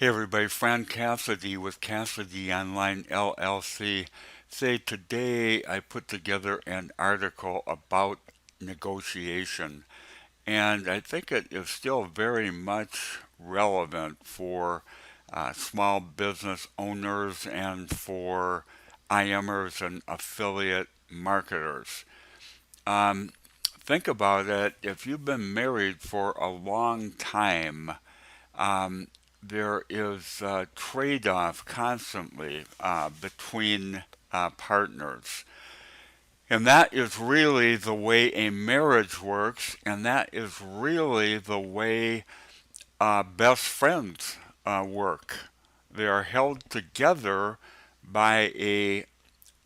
Hey everybody, Fran Cassady with Cassady Online LLC. Say today I put together an article about negotiation, and I think it is still very much relevant for small business owners and for IMers and affiliate marketers. Um, think about it, if you've been married for a long time, um, there is a trade-off constantly between partners. And that is really the way a marriage works, and that is really the way best friends work. They are held together by a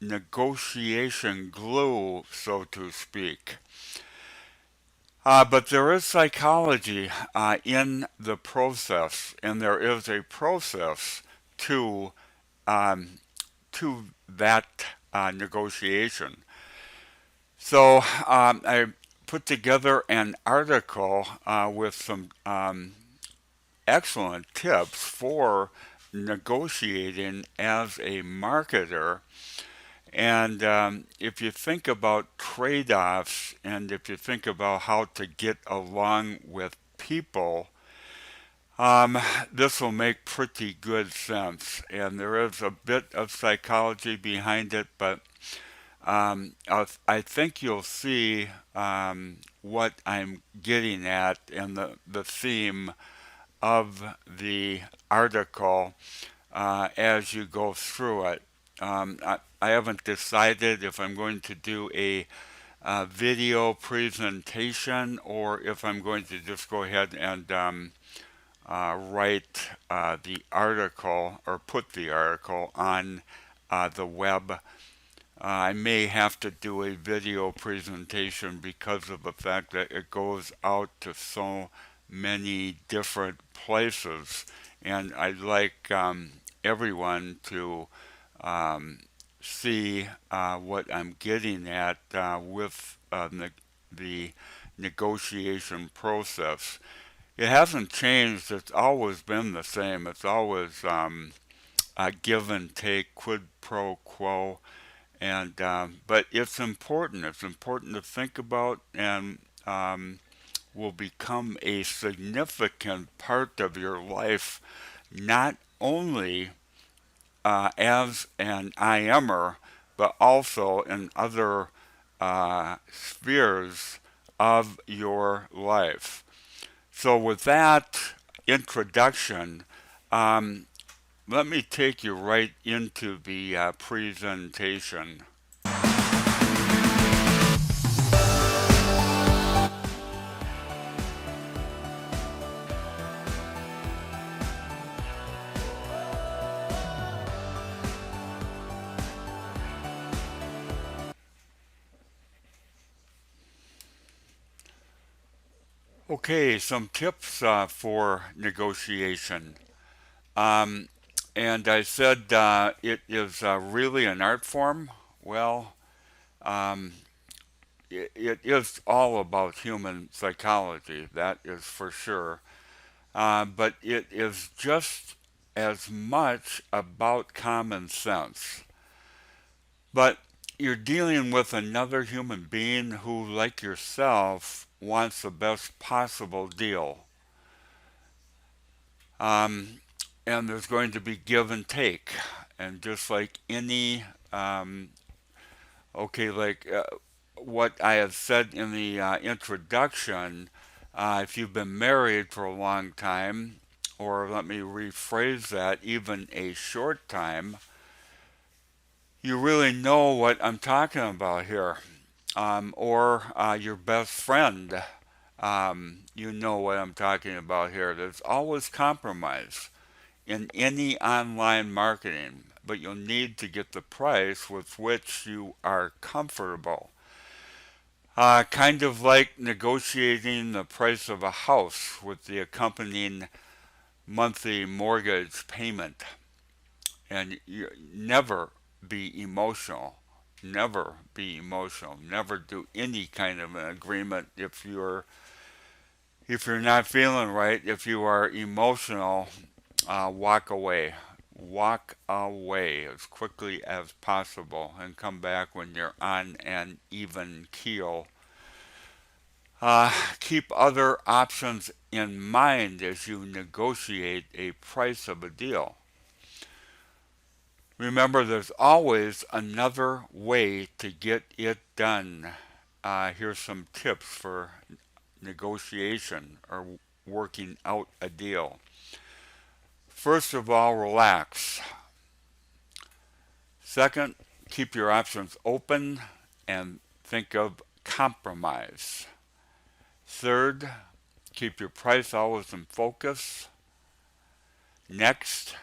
negotiation glue, so to speak. But there is psychology in the process, and there is a process to um, to that negotiation. So I put together an article with some excellent tips for negotiating as a marketer. And if you think about trade offs and if you think about how to get along with people, um, this will make pretty good sense. And there is a bit of psychology behind it, but I think you'll see what I'm getting at and the theme of the article as you go through it. I haven't decided if I'm going to do a video presentation or if I'm going to just go ahead and write the article or put the article on the web. I may have to do a video presentation because of the fact that it goes out to so many different places, and I'd like everyone to um, see what I'm getting at with the negotiation process. It hasn't changed. It's always been the same. It's always a give and take, quid pro quo, and but it's important. It's important to think about, and will become a significant part of your life, not only as an IMer, but also in other spheres of your life. So, with that introduction, um, let me take you right into the presentation. Okay, some tips for negotiation. Um, and I said it is really an art form. Well, um, it is all about human psychology, that is for sure. But it is just as much about common sense. But you're dealing with another human being who, like yourself, wants the best possible deal. Um, and there's going to be give and take. And just like any, okay, like what I have said in the introduction, if you've been married for a long time, or let me rephrase that, even a short time, you really know what I'm talking about here. Or your best friend, you know what I'm talking about here. There's always compromise in any online marketing, but you'll need to get the price with which you are comfortable. Kind of like negotiating the price of a house with the accompanying monthly mortgage payment. And you never be emotional. Never be emotional. Never do any kind of an agreement if you're not feeling right. If you are emotional, walk away. Walk away as quickly as possible and come back when you're on an even keel. Keep other options in mind as you negotiate a price of a deal. Remember, there's always another way to get it done. Here's some tips for negotiation or working out a deal. First of all, relax. Second, keep your options open and think of compromise. Third, keep your price always in focus. Next,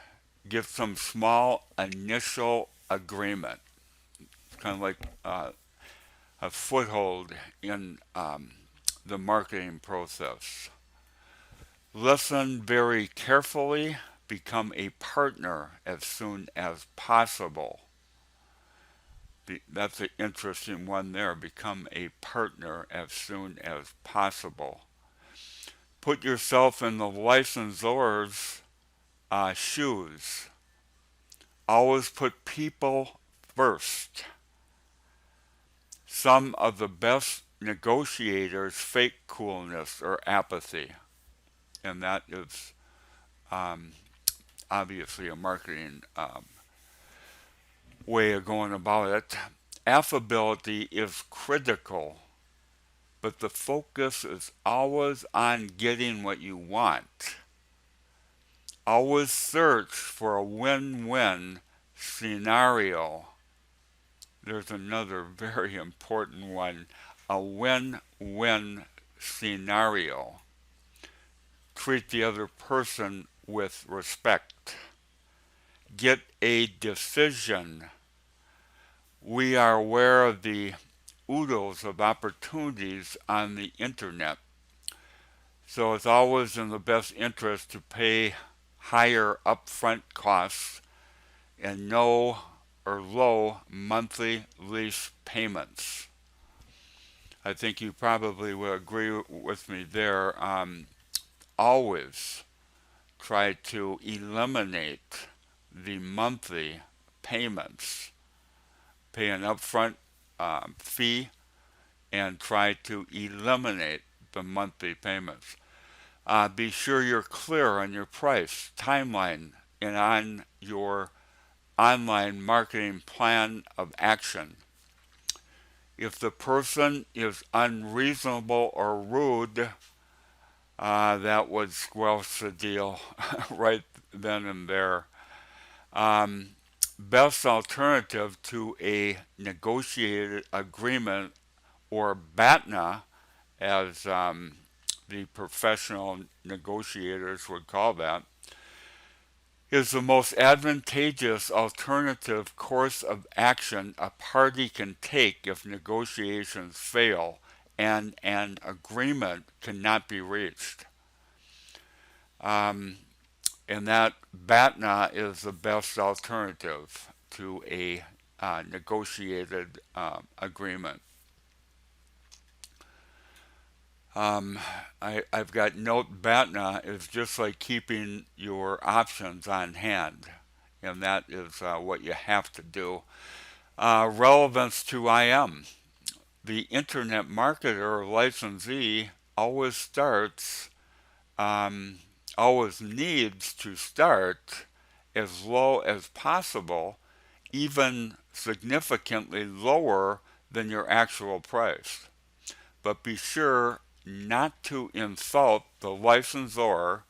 get some small initial agreement. It's kind of like a foothold in the marketing process. Listen very carefully. Become a partner as soon as possible. That's an interesting one there. Become a partner as soon as possible. Put yourself in the licensor's shoes. Always put people first. Some of the best negotiators fake coolness or apathy, and that is um, obviously a marketing way of going about it. Affability is critical, but the focus is always on getting what you want. Always search for a win-win scenario. There's another very important one, a win-win scenario. Treat the other person with respect. Get a decision. We are aware of the oodles of opportunities on the internet. So it's always in the best interest to pay higher upfront costs and no or low monthly lease payments. I think you probably will agree with me there. Always try to eliminate the monthly payments. Pay an upfront fee and try to eliminate the monthly payments. Be sure you're clear on your price, timeline, and on your online marketing plan of action. If the person is unreasonable or rude, that would squelch the deal right then and there. Best alternative to a negotiated agreement or BATNA, as the professional negotiators would call that, is the most advantageous alternative course of action a party can take if negotiations fail and an agreement cannot be reached. And that BATNA is the best alternative to a negotiated agreement. I've got note BATNA is just like keeping your options on hand, and that is what you have to do. Relevance to IM. The internet marketer or licensee always starts, always needs to start as low as possible, even significantly lower than your actual price. But be sure not to insult the licensor,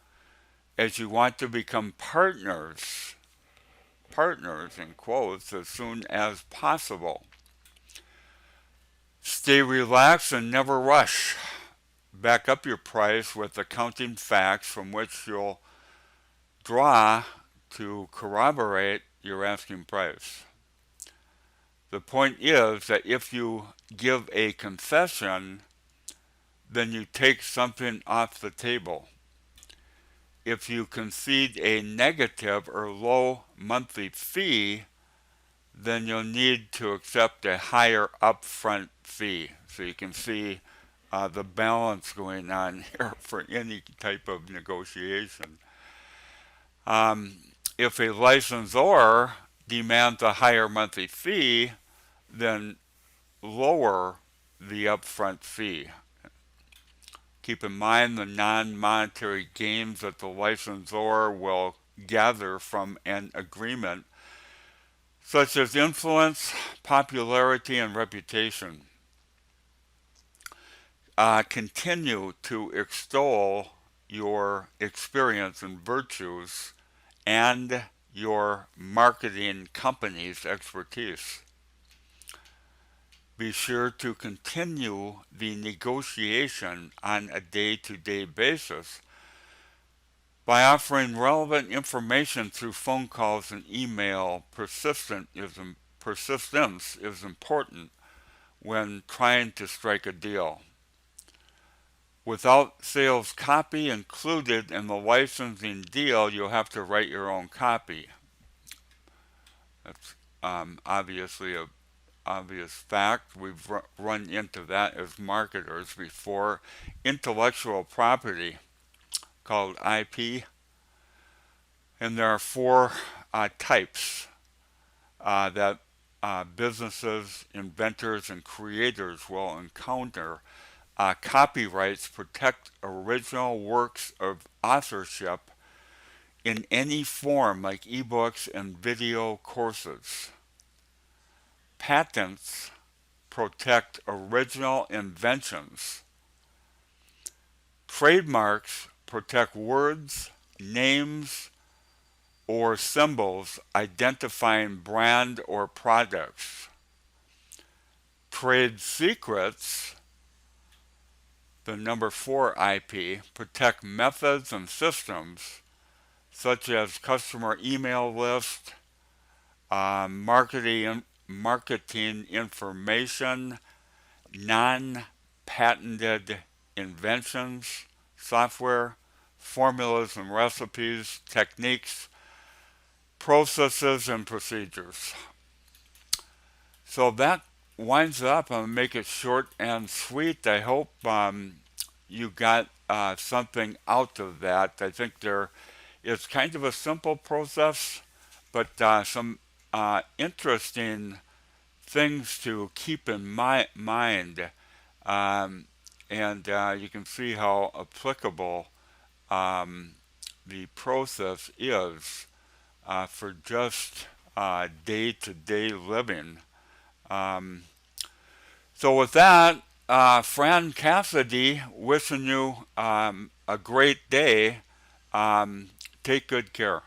as you want to become partners in quotes, as soon as possible. Stay relaxed and never rush. Back up your price with accounting facts from which you'll draw to corroborate your asking price. The point is that if you give a concession, then you take something off the table. If you concede a negative or low monthly fee, then you'll need to accept a higher upfront fee. So you can see the balance going on here for any type of negotiation. Um, if a licensor demands a higher monthly fee, then lower the upfront fee. Keep in mind the non-monetary gains that the licensor will gather from an agreement, such as influence, popularity, and reputation. Continue to extol your experience and virtues and your marketing company's expertise. Be sure to continue the negotiation on a day-to-day basis by offering relevant information through phone calls and email. Persistence is important when trying to strike a deal. Without sales copy included in the licensing deal, you'll have to write your own copy. That's obviously a obvious fact. We've run into that as marketers before. Intellectual property, called IP, and there are four types that businesses, inventors, and creators will encounter. Copyrights protect original works of authorship in any form, like ebooks and video courses. Patents protect original inventions. Trademarks protect words, names, or symbols identifying brand or products. Trade secrets, the number 4 IP, protect methods and systems such as customer email list, marketing information, non-patented inventions, software, formulas and recipes, techniques, processes, and procedures. So that winds up. I'm going to make it short and sweet. I hope you got something out of that. I think it's kind of a simple process, but some interesting things to keep in mind. And you can see how applicable the process is for just day-to-day living. Um, so with that, Fran Cassady, wishing you a great day. Take good care.